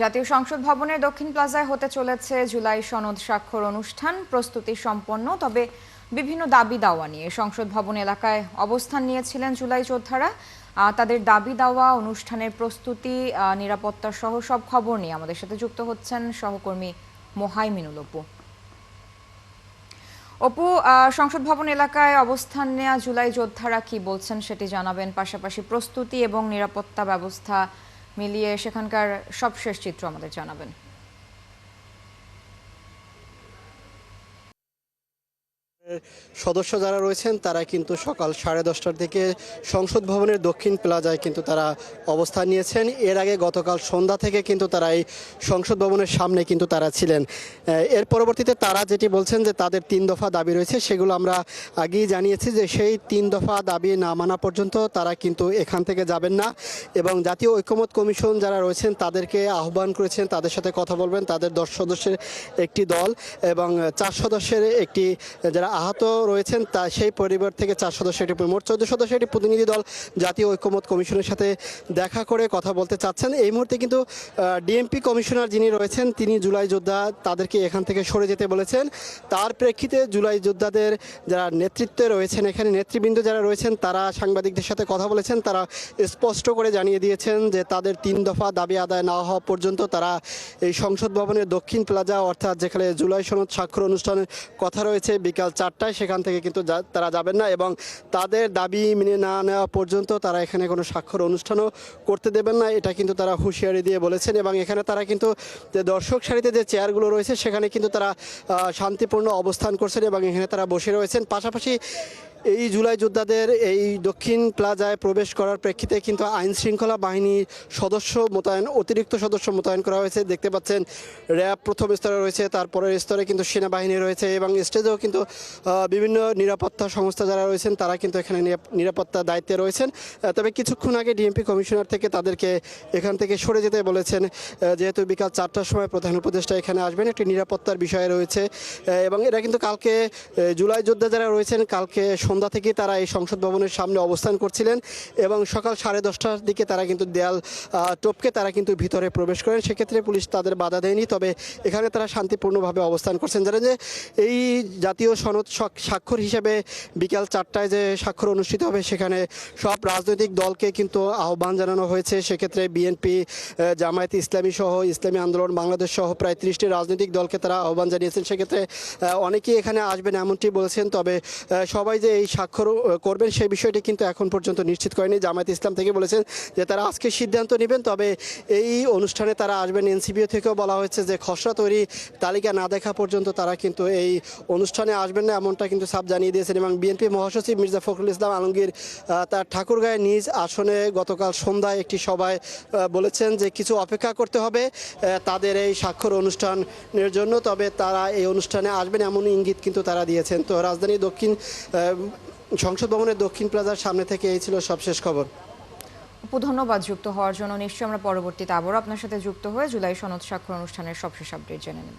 জাতীয় সংসদ ভবনের দক্ষিণ প্লাজায় হতে চলেছে জুলাই সনদ স্বাক্ষর অনুষ্ঠান। প্রস্তুতি সম্পন্ন, তবে বিভিন্ন দাবি দাওয়া নিয়ে সংসদ ভবন এলাকায় অবস্থান নিয়েছিলেন জুলাই যোদ্ধারা। তাদের দাবি দাওয়া, অনুষ্ঠানের প্রস্তুতি, নিরাপত্তা সহ সব খবর নিয়ে আমাদের সাথে যুক্ত হচ্ছেন সহকর্মী মোহাইমিনুল অপু। অপু, সংসদ ভবন এলাকায় অবস্থান নেওয়া জুলাই যোদ্ধারা কি বলছেন সেটি জানাবেন, পাশাপাশি প্রস্তুতি এবং নিরাপত্তা ব্যবস্থা মিলিয়ে সেখানকার সবশেষ চিত্র আমাদের জানাবেন। সদস্য যারা রয়েছেন তারা কিন্তু সকাল 10:30টার দিকে সংসদ ভবনের দক্ষিণ প্লাজায় কিন্তু তারা অবস্থান নিয়েছেন। এর আগে গতকাল সন্ধ্যা থেকে কিন্তু তারা এই সংসদ ভবনের সামনে কিন্তু তারা ছিলেন। এর পরবর্তীতে তারা যেটি বলছেন যে তাদের 3 দফা দাবি রয়েছে, সেগুলো আমরা আগেই জানিয়েছি যে সেই 3 দফা দাবি না মানা পর্যন্ত তারা কিন্তু এখান থেকে যাবেন না। এবং জাতীয় ঐকমত্য কমিশন যারা রয়েছেন তাদেরকে আহ্বান করেছেন, তাদের সাথে কথা বলবেন। তাদের 10 সদস্যের একটি দল এবং 4 সদস্যের একটি যারা আহত রয়েছেন তা সেই পরিবার থেকে 4 সদস্যের একটি মোট 14 সদস্যের একটি প্রতিনিধি দল জাতীয় ঐকমত্য কমিশনের সাথে দেখা করে কথা বলতে চাচ্ছেন। এই মুহূর্তে কিন্তু ডিএমপি কমিশনার যিনি রয়েছেন তিনি জুলাই যোদ্ধা তাদেরকে এখান থেকে সরে যেতে বলেছেন। তার প্রেক্ষিতে জুলাই যোদ্ধাদের যারা নেতৃত্বে রয়েছেন, এখানে নেতৃবৃন্দ যারা রয়েছেন তারা সাংবাদিকদের সাথে কথা বলেছেন। তারা স্পষ্ট করে জানিয়ে দিয়েছেন যে তাদের 3 দফা দাবি আদায় না হওয়া পর্যন্ত তারা এই সংসদ ভবনের দক্ষিণ প্লাজা অর্থাৎ যেখানে জুলাই সনদ স্বাক্ষর অনুষ্ঠানের কথা রয়েছে বিকাল 4টায়, সেখান থেকে কিন্তু তারা যাবেন না এবং তাদের দাবি মেনে না নেওয়া পর্যন্ত তারা এখানে কোনো স্বাক্ষর অনুষ্ঠানও করতে দেবেন না, এটা কিন্তু তারা হুঁশিয়ারি দিয়ে বলেছেন। এবং এখানে তারা কিন্তু যে দর্শক সারিতে যে চেয়ারগুলো রয়েছে সেখানে কিন্তু তারা শান্তিপূর্ণ অবস্থান করছেন এবং এখানে তারা বসে রয়েছেন। পাশাপাশি এই জুলাই যোদ্ধাদের এই দক্ষিণ প্লাজায় প্রবেশ করার প্রেক্ষিতে কিন্তু আইন শৃঙ্খলা বাহিনীর সদস্য মোতায়েন, অতিরিক্ত সদস্য মোতায়েন করা হয়েছে। দেখতে পাচ্ছেন র্যাব প্রথম স্তরে রয়েছে, তারপরের স্তরে কিন্তু সেনাবাহিনী রয়েছে এবং স্টেজেও কিন্তু বিভিন্ন নিরাপত্তা সংস্থা যারা রয়েছেন তারা কিন্তু এখানে নিরাপত্তা দায়িত্বে রয়েছেন। তবে কিছুক্ষণ আগে ডিএমপি কমিশনার থেকে তাদেরকে এখান থেকে সরে যেতে বলেছেন, যেহেতু বিকাল 4টার সময় প্রধান উপদেষ্টা এখানে আসবেন, একটি নিরাপত্তার বিষয় রয়েছে। এবং এরা কিন্তু কালকে জুলাই যোদ্ধা যারা রয়েছেন কালকে সন্ধ্যা থেকে তারা এই সংসদ ভবনের সামনে অবস্থান করছিলেন এবং সকাল 10:30টার দিকে তারা কিন্তু দেয়াল টপকে তারা কিন্তু ভিতরে প্রবেশ করেন। সেক্ষেত্রে পুলিশ তাদের বাধা দেয়নি, তবে এখানে তারা শান্তিপূর্ণভাবে অবস্থান করছেন। জানেন যে এই জাতীয় সনদ স্বাক্ষর হিসেবে বিকাল 4টায় যে স্বাক্ষর অনুষ্ঠিত হবে সেখানে সব রাজনৈতিক দলকে কিন্তু আহ্বান জানানো হয়েছে। সেক্ষেত্রে বিএনপি, জামায়াতে ইসলামী সহ ইসলামী আন্দোলন বাংলাদেশ সহ প্রায় 30টি রাজনৈতিক দলকে তারা আহ্বান জানিয়েছেন। সেক্ষেত্রে অনেকেই এখানে আসবেন এমনটি বলেছেন, তবে সবাই যে এই স্বাক্ষর করবেন সেই বিষয়টি কিন্তু এখন পর্যন্ত নিশ্চিত করেনি। জামায়াতে ইসলাম থেকে বলেছেন যে তারা আজকে সিদ্ধান্ত নেবেন, তবে এই অনুষ্ঠানে তারা আসবেন। এনসিপিও থেকেও বলা হয়েছে যে খসড়া তৈরি তালিকা না দেখা পর্যন্ত তারা কিন্তু এই অনুষ্ঠানে আসবেন না, এমনটা কিন্তু সাফ জানিয়ে দিয়েছেন। এবং বিএনপি মহাসচিব মির্জা ফখরুল ইসলাম আলমগীর তার ঠাকুরগাঁয়ের নিজ আসনে গতকাল সন্ধ্যায় একটি সভায় বলেছেন যে কিছু অপেক্ষা করতে হবে তাদের এই স্বাক্ষর অনুষ্ঠানের জন্য, তবে তারা এই অনুষ্ঠানে আসবেন এমন ইঙ্গিত কিন্তু তারা দিয়েছেন। তো রাজধানী দক্ষিণ সংসদ ভবনের দক্ষিণ প্লাজার সামনে থেকে এই ছিল সবশেষ খবর। ধন্যবাদ যুক্ত হওয়ার জন্য। নিশ্চয়ই আমরা পরবর্তীতে আবারও আপনার সাথে যুক্ত হয়ে জুলাই সনদ স্বাক্ষর অনুষ্ঠানের সবশেষ আপডেট জেনে নেব।